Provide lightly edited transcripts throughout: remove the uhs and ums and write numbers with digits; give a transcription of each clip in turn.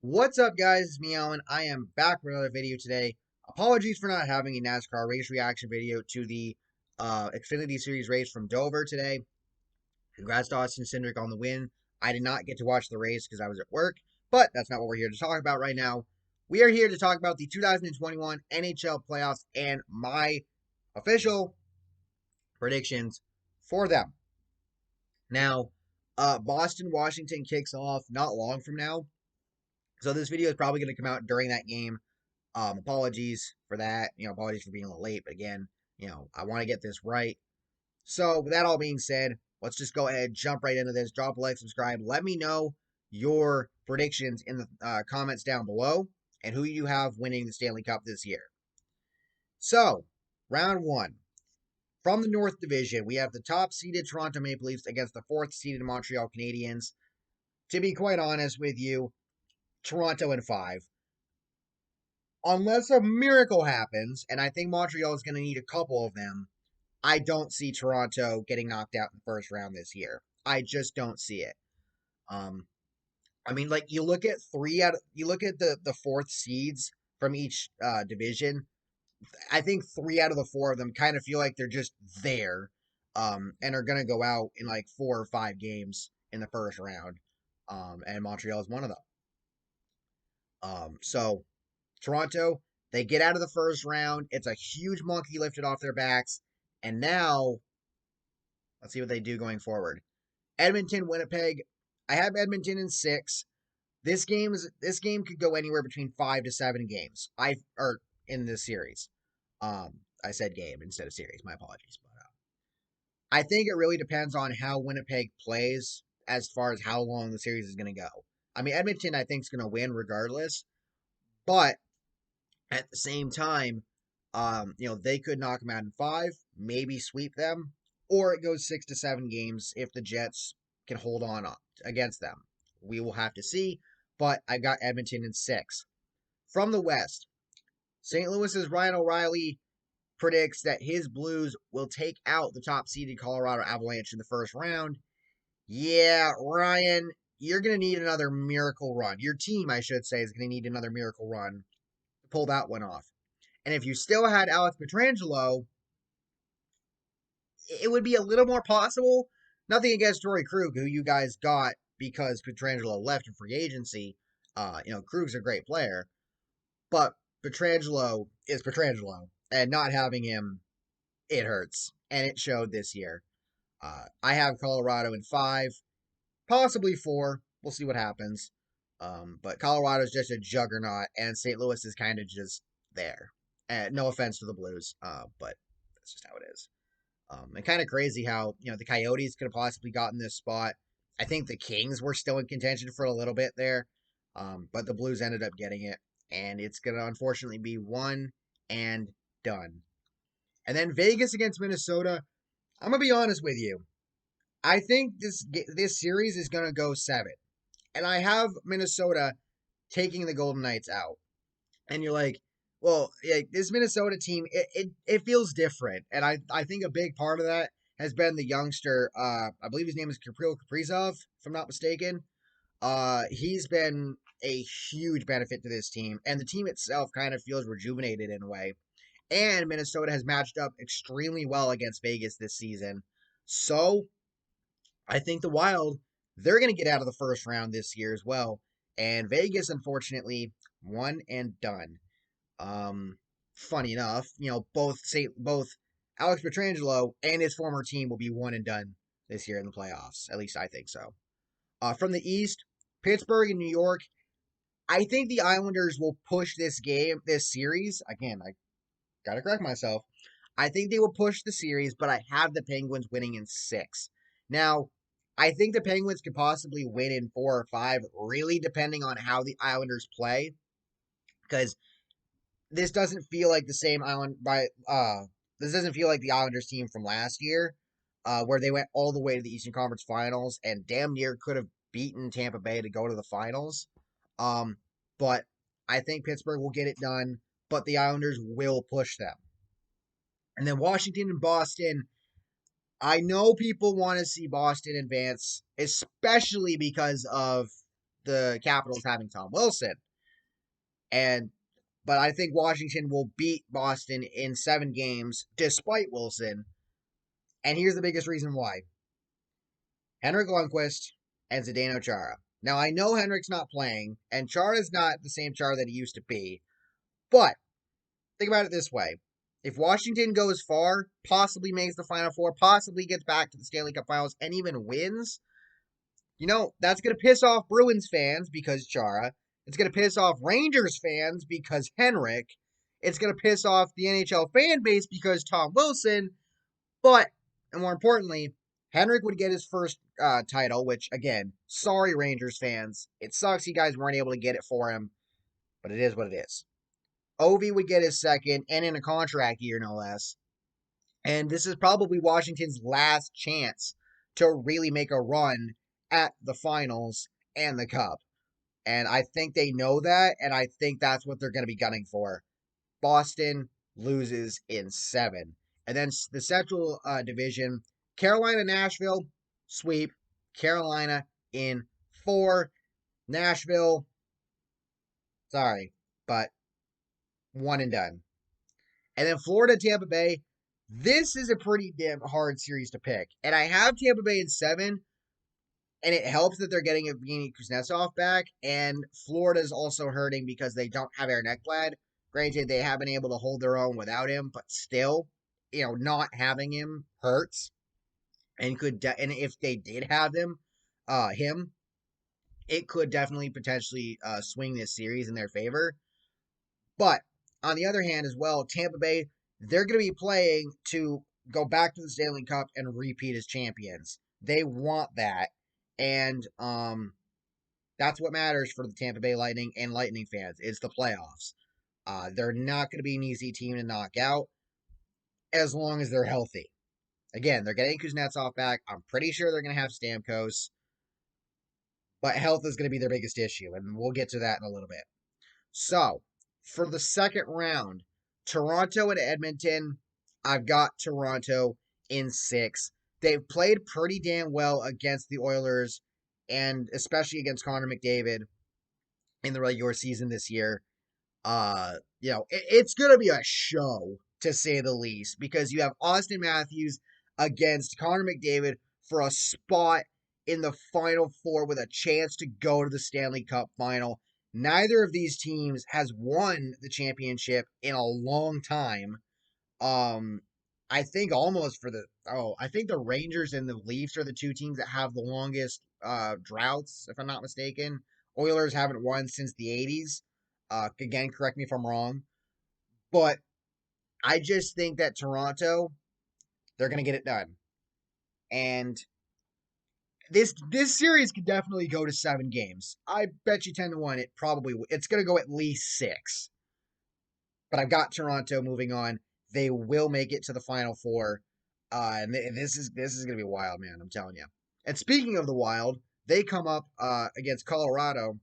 What's up, guys? It's me, Alan. I am back with another video today. Apologies for not having a NASCAR race reaction video to the Xfinity Series race from Dover today. Congrats to Austin Cindric on the win. I did not get to watch the race because I was at work, but that's not what we're here to talk about right now. We are here to talk about the 2021 NHL playoffs and my official predictions for them. Now, Boston-Washington kicks off not long from now. So this video is probably going to come out during that game. Apologies for that. Apologies for being a little late. But again, I want to get this right. So with that all being said, let's just go ahead, jump right into this. Drop a like, subscribe. Let me know your predictions in the comments down below and who you have winning the Stanley Cup this year. So, round one. From the North Division, we have the top-seeded Toronto Maple Leafs against the fourth-seeded Montreal Canadiens. To be quite honest with you, Toronto in 5. Unless a miracle happens, and I think Montreal is going to need a couple of them, I don't see Toronto getting knocked out in the first round this year. I just don't see it. You look at the fourth seeds from each division. I think 3 out of the 4 of them kind of feel like they're just there, and are going to go out in like 4 or 5 games in the first round. And Montreal is one of them. So Toronto, they get out of the first round. It's a huge monkey lifted off their backs. And now, let's see what they do going forward. Edmonton, Winnipeg. I have Edmonton in 6. This game could go anywhere between 5 to 7 games. In this series. I said game instead of series. My apologies. But I think it really depends on how Winnipeg plays as far as how long the series is going to go. Edmonton, I think, is going to win regardless. But at the same time, they could knock them out in 5, maybe sweep them, or it goes 6 to 7 games if the Jets can hold on against them. We will have to see, but I got Edmonton in 6. From the West, St. Louis's Ryan O'Reilly predicts that his Blues will take out the top-seeded Colorado Avalanche in the first round. Yeah, Ryan, you're going to need another miracle run. Your team, I should say, is going to need another miracle run to pull that one off. And if you still had Alex Pietrangelo, it would be a little more possible. Nothing against Torrey Krug, who you guys got because Pietrangelo left in free agency. Krug's a great player. But Pietrangelo is Pietrangelo. And not having him, it hurts. And it showed this year. I have Colorado in 5, possibly 4. We'll see what happens. But Colorado's just a juggernaut, and St. Louis is kind of just there. No offense to the Blues, but that's just how it is. And kind of crazy how, the Coyotes could have possibly gotten this spot. I think the Kings were still in contention for a little bit there, but the Blues ended up getting it, and it's going to unfortunately be one and done. And then Vegas against Minnesota. I'm going to be honest with you. I think this series is going to go 7. And I have Minnesota taking the Golden Knights out. And you're like, well, this Minnesota team, it feels different. And I think a big part of that has been the youngster, I believe his name is Kirill Kaprizov, if I'm not mistaken. He's been a huge benefit to this team. And the team itself kind of feels rejuvenated in a way. And Minnesota has matched up extremely well against Vegas this season. So I think the Wild, they're going to get out of the first round this year as well. And Vegas, unfortunately, one and done. Funny enough, both Alex Pietrangelo and his former team will be one and done this year in the playoffs. At least I think so. From the East, Pittsburgh and New York. I think the Islanders will push this series. Again, I gotta correct myself. I think they will push the series, but I have the Penguins winning in 6. Now, I think the Penguins could possibly win in 4 or 5, really depending on how the Islanders play. Because this doesn't feel like the same this doesn't feel like the Islanders team from last year, where they went all the way to the Eastern Conference Finals and damn near could have beaten Tampa Bay to go to the finals. But I think Pittsburgh will get it done, but the Islanders will push them. And then Washington and Boston. I know people want to see Boston advance, especially because of the Capitals having Tom Wilson. But I think Washington will beat Boston in 7 games despite Wilson. And here's the biggest reason why. Henrik Lundqvist and Zdeno Chara. Now, I know Henrik's not playing, and Chara's not the same Chara that he used to be, but think about it this way. If Washington goes far, possibly makes the Final Four, possibly gets back to the Stanley Cup Finals, and even wins, that's going to piss off Bruins fans because Chara. It's going to piss off Rangers fans because Henrik. It's going to piss off the NHL fan base because Tom Wilson. But, and more importantly, Henrik would get his first title, which, again, sorry, Rangers fans. It sucks you guys weren't able to get it for him, but it is what it is. Ovi would get his second, and in a contract year, no less. And this is probably Washington's last chance to really make a run at the finals and the cup. And I think they know that, and I think that's what they're going to be gunning for. Boston loses in 7. And then the Central Division, Carolina, Nashville, sweep. Carolina in 4. Nashville, sorry, but 1 and done. And then Florida, Tampa Bay. This is a pretty damn hard series to pick. And I have Tampa Bay in 7, and it helps that they're getting Evgeny Kuznetsov back. And Florida's also hurting because they don't have Aaron Ekblad. Granted, they have been able to hold their own without him, but still, not having him hurts. And and if they did have him, it could definitely potentially swing this series in their favor. But on the other hand, as well, Tampa Bay, they're going to be playing to go back to the Stanley Cup and repeat as champions. They want that. And that's what matters for the Tampa Bay Lightning and Lightning fans. It's the playoffs. They're not going to be an easy team to knock out as long as they're healthy. Again, they're getting Kuznetsov back. I'm pretty sure they're going to have Stamkos. But health is going to be their biggest issue, and we'll get to that in a little bit. So, for the second round, Toronto and Edmonton, I've got Toronto in 6. They've played pretty damn well against the Oilers, and especially against Connor McDavid in the regular season this year. It's going to be a show, to say the least, because you have Austin Matthews against Connor McDavid for a spot in the Final Four with a chance to go to the Stanley Cup Final. Neither of these teams has won the championship in a long time. I think I think the Rangers and the Leafs are the 2 teams that have the longest droughts, if I'm not mistaken. Oilers haven't won since the 80s. Again, correct me if I'm wrong. But I just think that Toronto, they're going to get it done. And this series could definitely go to 7 games. I bet you 10-1 it's going to go at least 6. But I've got Toronto moving on. They will make it to the Final Four. And this is going to be wild, man, I'm telling you. And speaking of the Wild, they come up against Colorado.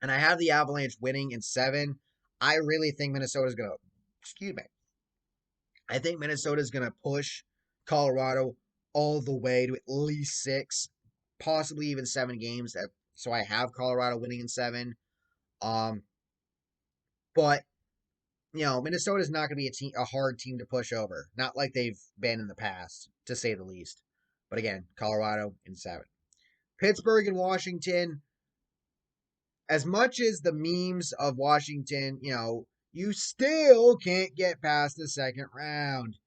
And I have the Avalanche winning in 7. I really think Minnesota's going to, I think Minnesota's going to push Colorado all the way to at least 6, possibly even 7 games. So I have Colorado winning in 7. But Minnesota's not going to be a hard team to push over. Not like they've been in the past, to say the least. But again, Colorado in 7. Pittsburgh and Washington. As much as the memes of Washington, you still can't get past the second round.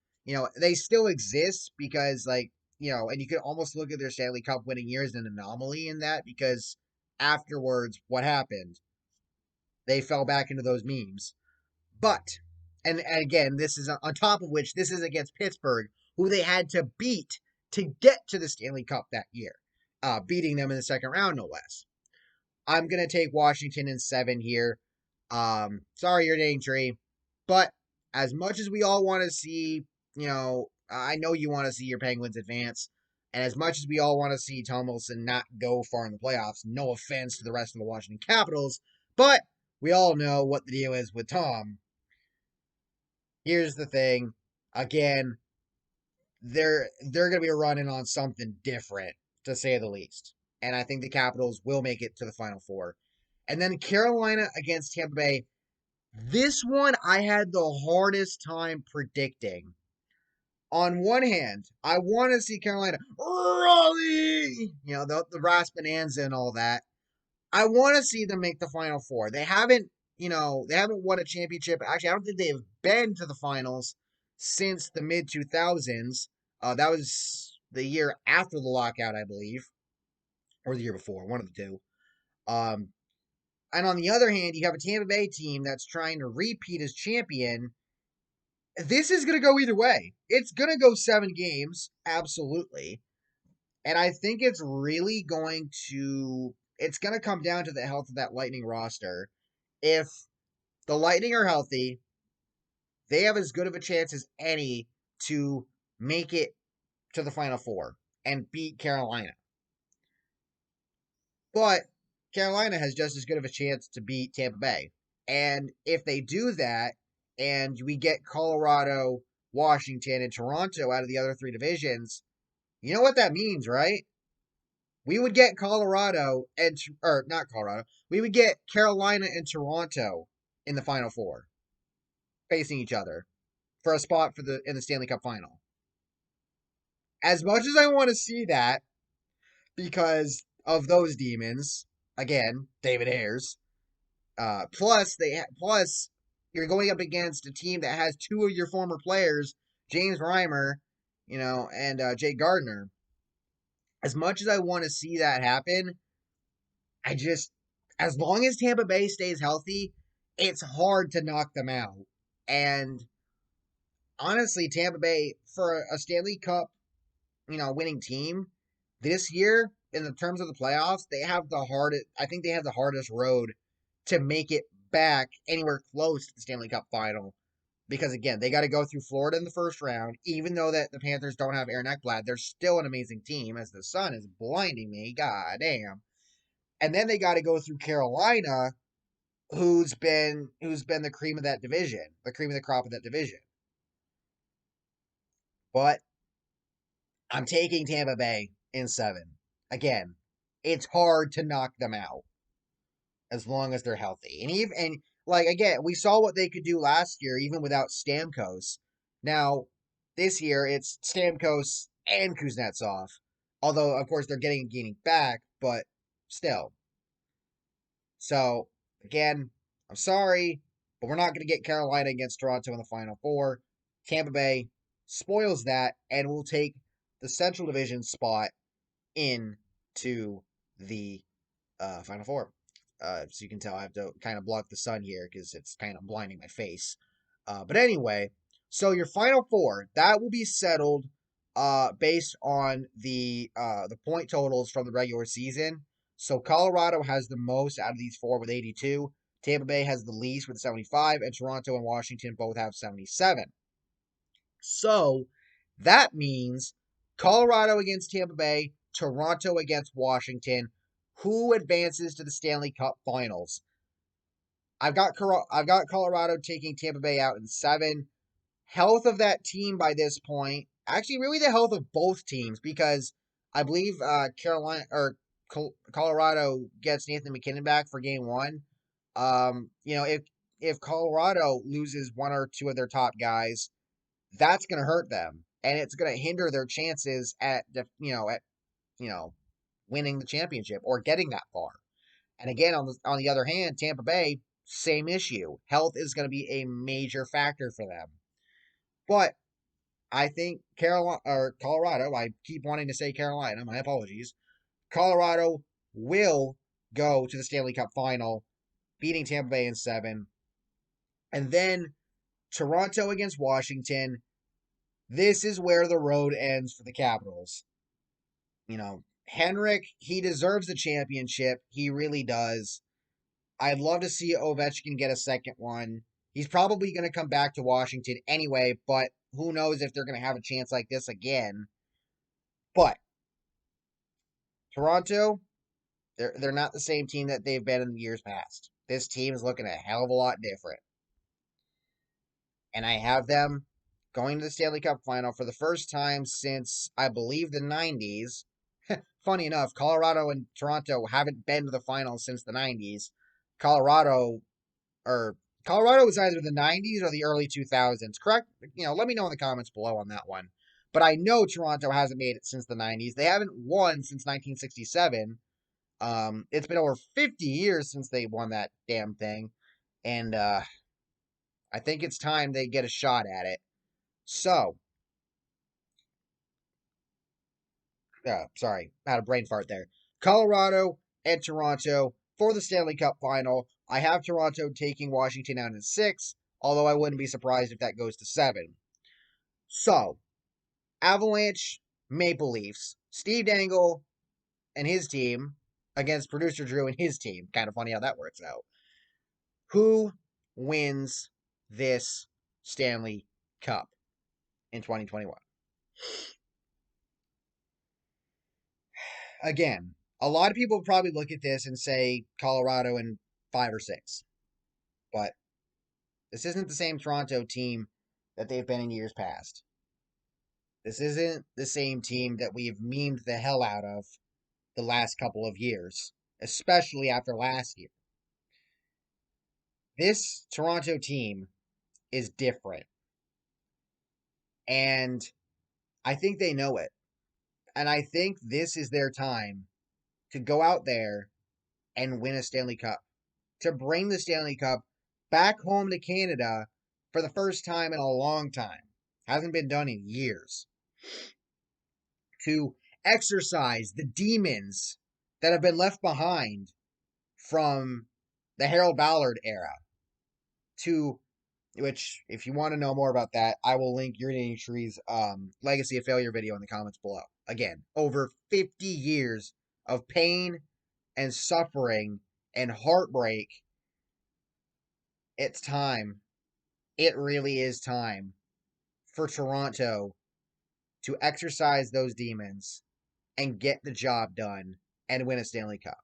They still exist because, and you could almost look at their Stanley Cup winning years as an anomaly in that because afterwards, what happened? They fell back into those memes. But, and again, this is on top of which, this is against Pittsburgh, who they had to beat to get to the Stanley Cup that year, beating them in the second round, no less. I'm going to take Washington in 7 here. Sorry, you're Daintree. But as much as we all want to see, I know you want to see your Penguins advance. And as much as we all want to see Tom Wilson not go far in the playoffs, no offense to the rest of the Washington Capitals, but we all know what the deal is with Tom. Here's the thing. Again, they're going to be running on something different, to say the least. and I think the Capitals will make it to the Final Four. And then Carolina against Tampa Bay. This one I had the hardest time predicting. On one hand, I want to see Carolina, Raleigh, the Ras Bonanza and all that. I want to see them make the Final Four. They haven't won a championship. Actually, I don't think they've been to the finals since the mid 2000s. That was the year after the lockout, I believe, or the year before, one of the two. Um, and on the other hand, you have a Tampa Bay team that's trying to repeat as champion. This is going to go either way. It's going to go 7 games, absolutely. And I think it's going to come down to the health of that Lightning roster. If the Lightning are healthy, they have as good of a chance as any to make it to the Final Four and beat Carolina. But Carolina has just as good of a chance to beat Tampa Bay. And if they do that, and we get Colorado, Washington, and Toronto out of the other 3 divisions, you know what that means, right? We would get not Colorado. We would get Carolina and Toronto in the Final Four, facing each other for a spot in the Stanley Cup Final. As much as I want to see that, because of those demons, again, David Ayers. Plus you're going up against a team that has 2 of your former players, James Reimer, and Jake Gardiner. As much as I want to see that happen, as long as Tampa Bay stays healthy, it's hard to knock them out. And honestly, Tampa Bay, for a Stanley Cup, winning team this year, in the terms of the playoffs, I think they have the hardest road to make it back anywhere close to the Stanley Cup final. Because again, they got to go through Florida in the first round. Even though that the Panthers don't have Aaron Ekblad, they're still an amazing team, as the sun is blinding me. God damn. And then they got to go through Carolina, who's been the cream of that division, the cream of the crop of that division. But I'm taking Tampa Bay in 7. Again, it's hard to knock them out as long as they're healthy. Again, we saw what they could do last year, even without Stamkos. Now, this year it's Stamkos and Kuznetsov. Although, of course, they're gaining back, but still. So, again, I'm sorry, but we're not going to get Carolina against Toronto in the Final Four. Tampa Bay spoils that and will take the Central Division spot into the Final Four. So you can tell I have to kind of block the sun here because it's kind of blinding my face. But anyway, so your Final Four, that will be settled based on the point totals from the regular season. So Colorado has the most out of these 4 with 82. Tampa Bay has the least with 75, and Toronto and Washington both have 77. So that means Colorado against Tampa Bay, Toronto against Washington. Who advances to the Stanley Cup Finals? I've got Colorado taking Tampa Bay out in 7. Health of that team by this point, actually, really the health of both teams, because I believe Colorado gets Nathan MacKinnon back for Game 1. If Colorado loses 1 or 2 of their top guys, that's going to hurt them, and it's going to hinder their chances at winning the championship or getting that far. And again, on the other hand, Tampa Bay, same issue. Health is going to be a major factor for them. But I think Colorado, I keep wanting to say Carolina, my apologies. Colorado will go to the Stanley Cup final, beating Tampa Bay in 7. And then Toronto against Washington. This is where the road ends for the Capitals. Henrik, he deserves the championship. He really does. I'd love to see Ovechkin get a second one. He's probably going to come back to Washington anyway, but who knows if they're going to have a chance like this again. But Toronto, they're not the same team that they've been in the years past. This team is looking a hell of a lot different. And I have them going to the Stanley Cup final for the first time since, I believe, the 90s, Funny enough, Colorado and Toronto haven't been to the finals since the 90s. Colorado or Colorado was either the 90s or the early 2000s. Correct? Let me know in the comments below on that one. But I know Toronto hasn't made it since the 90s. They haven't won since 1967. It's been over 50 years since they won that damn thing. And I think it's time they get a shot at it. So, sorry, I had a brain fart there. Colorado and Toronto for the Stanley Cup final. I have Toronto taking Washington out in 6, although I wouldn't be surprised if that goes to 7. So, Avalanche, Maple Leafs, Steve Dangle and his team against producer Drew and his team. Kind of funny how that works out. Who wins this Stanley Cup in 2021? Again, a lot of people probably look at this and say Colorado in 5 or 6, but this isn't the same Toronto team that they've been in years past. This isn't the same team that we've memed the hell out of the last couple of years, especially after last year. This Toronto team is different, and I think they know it. And I think this is their time to go out there and win a Stanley Cup, to bring the Stanley Cup back home to Canada for the first time in a long time. Hasn't been done in years. To exercise the demons that have been left behind from the Harold Ballard era. To which, if you want to know more about that, I will link Urinating Tree's Legacy of Failure video in the comments below. Again, over 50 years of pain and suffering and heartbreak. It's time. It really is time for Toronto to exercise those demons and get the job done and win a Stanley Cup.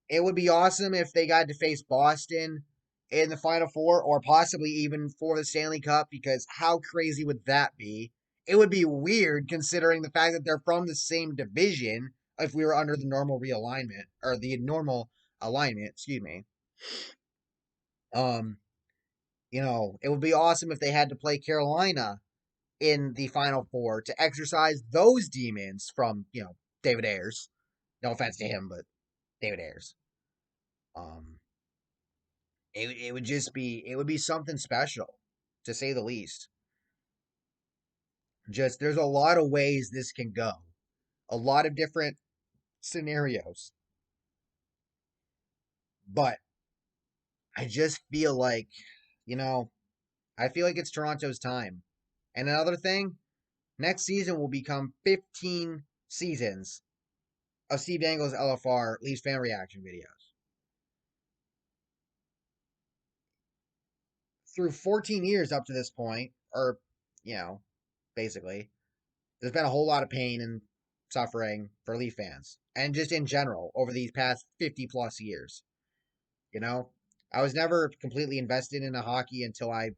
It would be awesome if they got to face Boston in the Final Four or possibly even for the Stanley Cup, because how crazy would that be? It would be weird considering the fact that they're from the same division if we were under the normal realignment or the normal alignment, excuse me. It would be awesome if they had to play Carolina in the Final Four to exercise those demons from, David Ayers. No offense to him, but David Ayers. It would just be something special, to say the least. Just there's a lot of ways this can go, a lot of different scenarios, but I just feel like, I feel like it's Toronto's time. And another thing, next season will become 15 seasons of Steve Dangle's LFR Leafs fan reaction videos. Through 14 years up to this point, or, basically, there's been a whole lot of pain and suffering for Leaf fans. And just in general, over these past 50 plus years. I was never completely invested in a hockey until I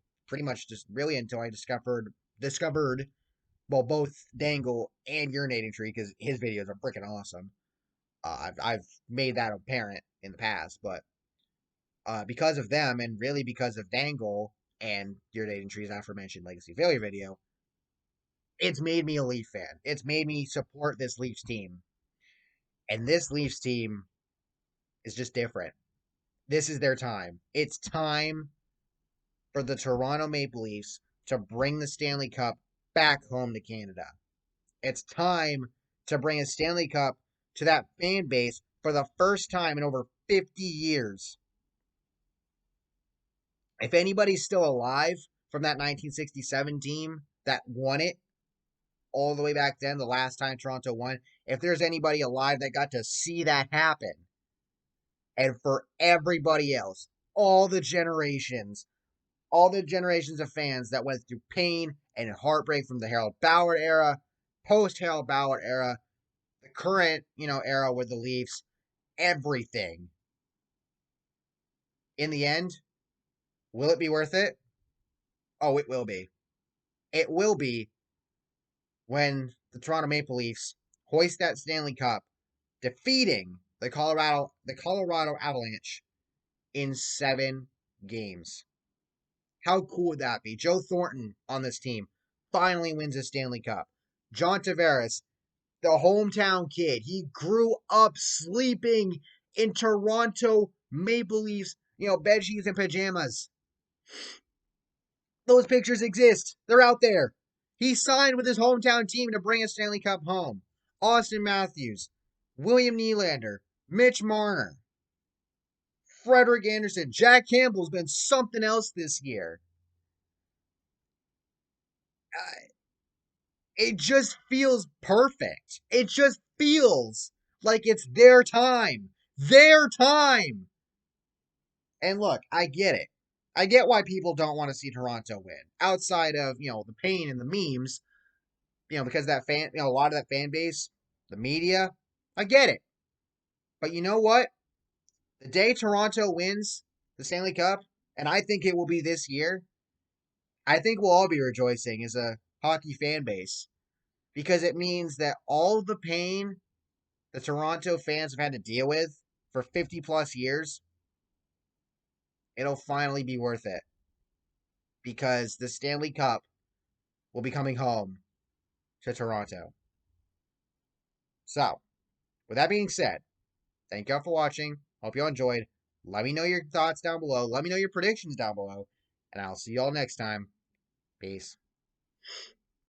discovered well, both Dangle and Urinating Tree, because his videos are freaking awesome. I've made that apparent in the past, but because of them and really because of Dangle and Urinating Tree's aforementioned Legacy Failure video, it's made me a Leaf fan. It's made me support this Leafs team. And this Leafs team is just different. This is their time. It's time for the Toronto Maple Leafs to bring the Stanley Cup back home to Canada. It's time to bring a Stanley Cup to that fan base for the first time in over 50 years. If anybody's still alive from that 1967 team that won it all the way back then, the last time Toronto won, if there's anybody alive that got to see that happen, and for everybody else, all the generations of fans that went through pain and heartbreak from the Harold Ballard era, post Harold Ballard era, the current, era with the Leafs, everything. In the end, will it be worth it? Oh, it will be. It will be when the Toronto Maple Leafs hoist that Stanley Cup, defeating the Colorado Avalanche in 7 games. How cool would that be? Joe Thornton on this team finally wins a Stanley Cup. John Tavares, the hometown kid, he grew up sleeping in Toronto Maple Leafs, bed sheets and pajamas. Those pictures exist. They're out there. He signed with his hometown team to bring a Stanley Cup home. Austin Matthews, William Nylander, Mitch Marner, Frederick Anderson, Jack Campbell's been something else this year. It just feels perfect. It just feels like it's their time. Their time. And look, I get it. I get why people don't want to see Toronto win. Outside of, the pain and the memes, because a lot of that fan base, the media, I get it. But you know what? The day Toronto wins the Stanley Cup, and I think it will be this year, I think we'll all be rejoicing as a hockey fan base because it means that all the pain the Toronto fans have had to deal with for 50 plus years, it'll finally be worth it because the Stanley Cup will be coming home to Toronto. So, with that being said, thank you all for watching. Hope you all enjoyed. Let me know your thoughts down below. Let me know your predictions down below. And I'll see you all next time. Peace.